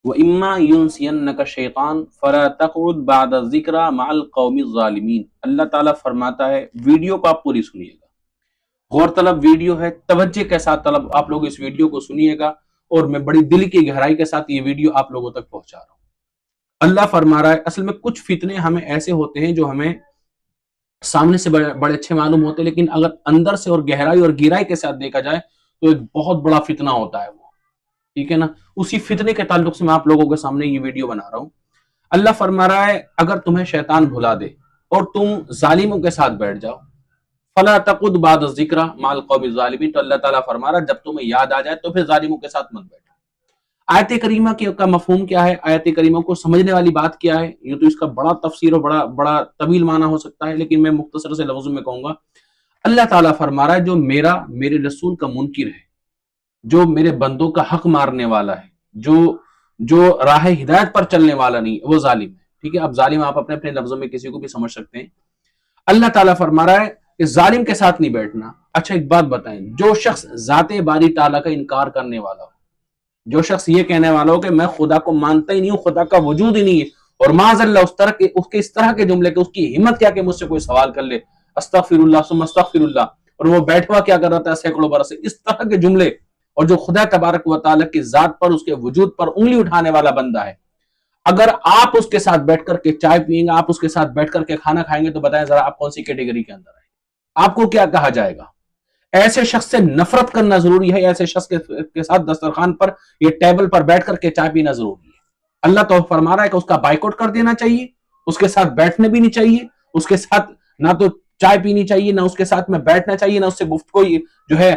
व इम्मा युनसियन्नका शैतान फला तक़उद बअद ज़िक्रा मअल क़ौमि ज़ालिमीन। अल्लाह ताला फरमाता है, वीडियो को आप पूरी सुनिएगा, गौर तलब वीडियो है, तवज्जो के साथ तलब आप लोग इस वीडियो को सुनिएगा और मैं बड़ी दिल की गहराई के साथ ये वीडियो आप लोगों तक पहुंचा रहा हूं। अल्लाह फरमा रहा है, असल में कुछ फितने हमें ऐसे होते हैं जो हमें सामने से बड़े अच्छे मालूम होते हैं, लेकिन अगर अंदर से और गहराई और गिराई के साथ देखा जाए तो एक बहुत बड़ा फितना होता है वो, ठीक है ना। उसी फितने के ताल्लुक से मैं आप लोगों के सामने ये वीडियो बना रहा हूं। अल्लाह फरमा रहा है, अगर तुम्हें शैतान भुला दे और तुम जालिमों के साथ बैठ जाओ, फला तकुद बाद जिक्रा माल कौमी जालिमीन, तो अल्लाह ताला फरमा रहा है, जब तुम्हें याद आ जाए तो फिर जालिमों के साथ मत बैठो। आयत करीमा का मफहूम क्या है, आयत करीमा को समझने वाली बात क्या है, ये तो इसका बड़ा तफसीर और बड़ा बड़ा तवील माना हो सकता है, लेकिन मैं मुख्तसर से लफ्ज़ों में कहूंगा। अल्लाह ताला फरमा रहा है, जो मेरे रसूल का मुनकिर है, जो मेरे बंदों का हक मारने वाला है, जो जो राह हिदायत पर चलने वाला नहीं, वो जालिम है। ठीक है, अब जालिम आप अपने अपने लफ्जों में किसी को भी समझ सकते हैं। अल्लाह ताला फरमा रहा है, इस जालिम के साथ नहीं बैठना। अच्छा एक बात बताएं, जो शख्स जाते बारी ताला का इनकार करने वाला हो, जो शख्स ये कहने वाला हो कि मैं खुदा को मानता ही नहीं हूं, खुदा का वजूद ही नहीं है, और माज़अल्लाह उसके इस तरह के जुमले के उसकी हिम्मत क्या कि मुझसे कोई सवाल कर ले, अस्तगफिरुल्लाह सुम्मा अस्तगफिरुल्लाह, और वो बैठवा क्या कर रहा था सैकड़ों बरस से, इस तरह के जुमले, और जो खुदा तबारक व तआला की जात पर, उसके वजूद पर उंगली उठाने वाला बंदा है, अगर आप उसके साथ बैठ करके चाय पिएंगे, आप उसके साथ बैठ करके खाना खाएंगे, तो बताएं जरा आप कौन सी कैटेगरी के अंदर है, आपको क्या कहा जाएगा। ऐसे शख्स से नफरत करना जरूरी है, ऐसे शख्स के साथ दस्तरखान पर या टेबल पर बैठ करके चाय पीना जरूरी है। अल्लाह तो फरमा रहा है कि उसका बाइकआउट कर देना चाहिए, उसके साथ बैठने भी नहीं चाहिए, उसके साथ ना तो चाय पीनी चाहिए, ना उसके साथ में बैठना चाहिए, ना उससे गुफ्तगू जो है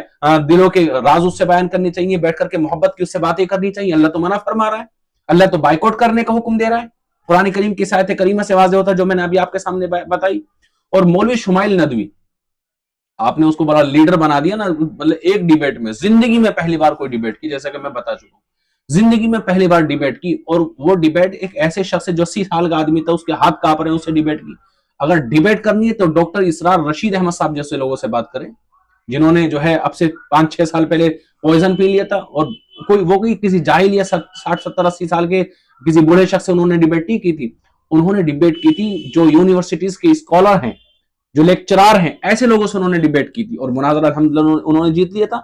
दिलों के राज उससे बयान करनी चाहिए, बैठ करके मोहब्बत की उससे बातें करनी चाहिए। अल्लाह तो मना फरमा रहा है, अल्लाह तो बाइकआउट करने का हुक्म दे रहा है। कुरान करीम की आयत करीमा से वाज़ेह होता है, जो मैंने अभी आपके सामने बताई। और मौलवी शुमाइल नदवी, आपने उसको बड़ा लीडर बना दिया ना, मतलब एक डिबेट में, जिंदगी में पहली बार कोई डिबेट की, जैसा कि मैं बता चुका हूं, जिंदगी में पहली बार डिबेट की, और वो डिबेट एक ऐसे शख्स से जो 80 साल का आदमी था, उसके हाथ कांप रहे हैं, उससे डिबेट की। अगर डिबेट करनी है तो डॉक्टर इसरार रशीद अहमद साहब जैसे लोगों से बात करें, जिन्होंने जो है अब से 5-6 साल पहले पॉइजन पी लिया था, और कोई किसी जाहिल या 60-70-80 साल के किसी बूढ़े शख्स से उन्होंने डिबेट नहीं की थी। उन्होंने डिबेट की थी जो यूनिवर्सिटीज के स्कॉलर हैं, जो लेक्चरार हैं, ऐसे लोगों से उन्होंने डिबेट की थी, और मुनाजरा अल्हम्दुलिल्लाह उन्होंने जीत लिया था।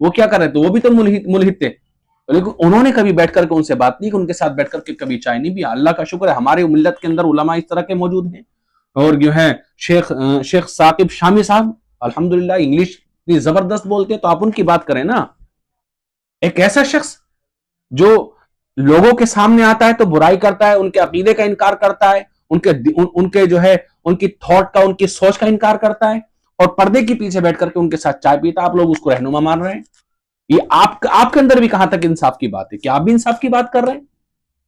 वो क्या कर रहे थे, वो भी तो मुल्हिद थे, लेकिन उन्होंने कभी बैठ करके उनसे बात नहीं की, उनके साथ बैठ करके कभी चाय नहीं पिया। अल्लाह का शुक्र है हमारे मिल्लत के अंदर उलमा इस तरह के मौजूद हैं। और जो है शेख साकिब शामी साहब, अल्हम्दुलिल्लाह इंग्लिश इतनी जबरदस्त बोलते हैं, तो आप उनकी बात करें ना। एक ऐसा शख्स जो लोगों के सामने आता है तो बुराई करता है, उनके अकीदे का इनकार करता है, उनके जो है उनकी थॉट का, उनकी सोच का इनकार करता है, और पर्दे के पीछे बैठ करके उनके साथ चाय पीता, आप लोग उसको रहनुमा मान रहे हैं। ये आपके अंदर भी कहां तक इंसाफ की बात है, क्या आप भी इंसाफ की बात कर रहे हैं।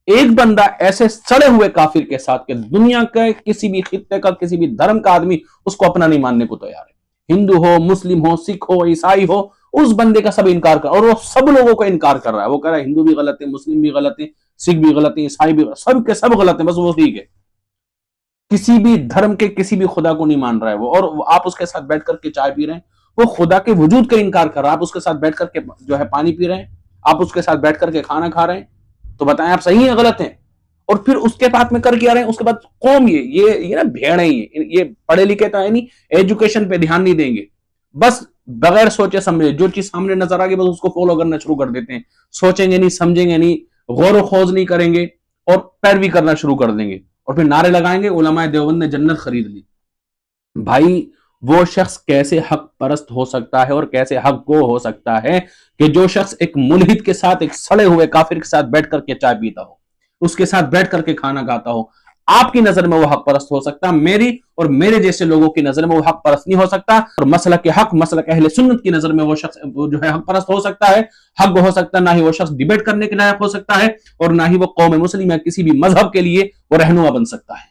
एक बंदा ऐसे सड़े हुए काफिर के साथ के दुनिया के किसी भी खित्ते का, किसी भी धर्म का आदमी उसको अपना नहीं मानने को तैयार है, हिंदू हो, मुस्लिम हो, सिख हो, ईसाई हो, उस बंदे का सब इनकार कर, और वो सब लोगों का इनकार कर रहा है। वो कह रहा है हिंदू भी गलत है, मुस्लिम भी गलत है, सिख भी गलत है, ईसाई भी, सब के सब गलत है, बस वो ठीक है। किसी भी धर्म के किसी भी खुदा को नहीं मान रहा है वो, और आप उसके साथ बैठ करके चाय पी रहे हैं, वो खुदा के वजूद का इनकार कर रहा है। आप उसके साथ बैठ करके जो है पानी पी रहे हैं, आप उसके साथ बैठ करके खाना खा रहे हैं, तो बताएं आप सही है गलत है। और फिर उसके बाद में कर क्या रहे हैं, उसके बाद कौम ये ना भेड़ है, ये पढ़े लिखे तो है नहीं, एजुकेशन पे ध्यान नहीं देंगे, बस बगैर सोचे समझे जो चीज सामने नजर आ गई बस उसको फॉलो करना शुरू कर देते हैं, सोचेंगे नहीं, समझेंगे नहीं, गौर खोज नहीं करेंगे, और पैरवी करना शुरू कर देंगे, और फिर नारे लगाएंगे उलमाए देवबंद ने जन्नत खरीद ली। भाई वो शख्स कैसे हक परस्त हो सकता है और कैसे हक गो हो सकता है कि जो शख्स एक मुल्हिद के साथ, एक सड़े हुए काफिर के साथ बैठ करके चाय पीता हो, उसके साथ बैठ करके खाना खाता हो। आपकी नजर में वो हक परस्त हो सकता, मेरी और मेरे जैसे लोगों की नजर में वो हक परस्त नहीं हो सकता, और मसलक के हक, मसलक अहले सुन्नत की नजर में वो शख्स जो है हक परस्त हो सकता है, हक हो सकता, ना ही वो शख्स डिबेट करने के लायक हो सकता है, और ना ही वो कौम मुस्लिम या किसी भी मजहब के लिए वो रहनुमा बन सकता है।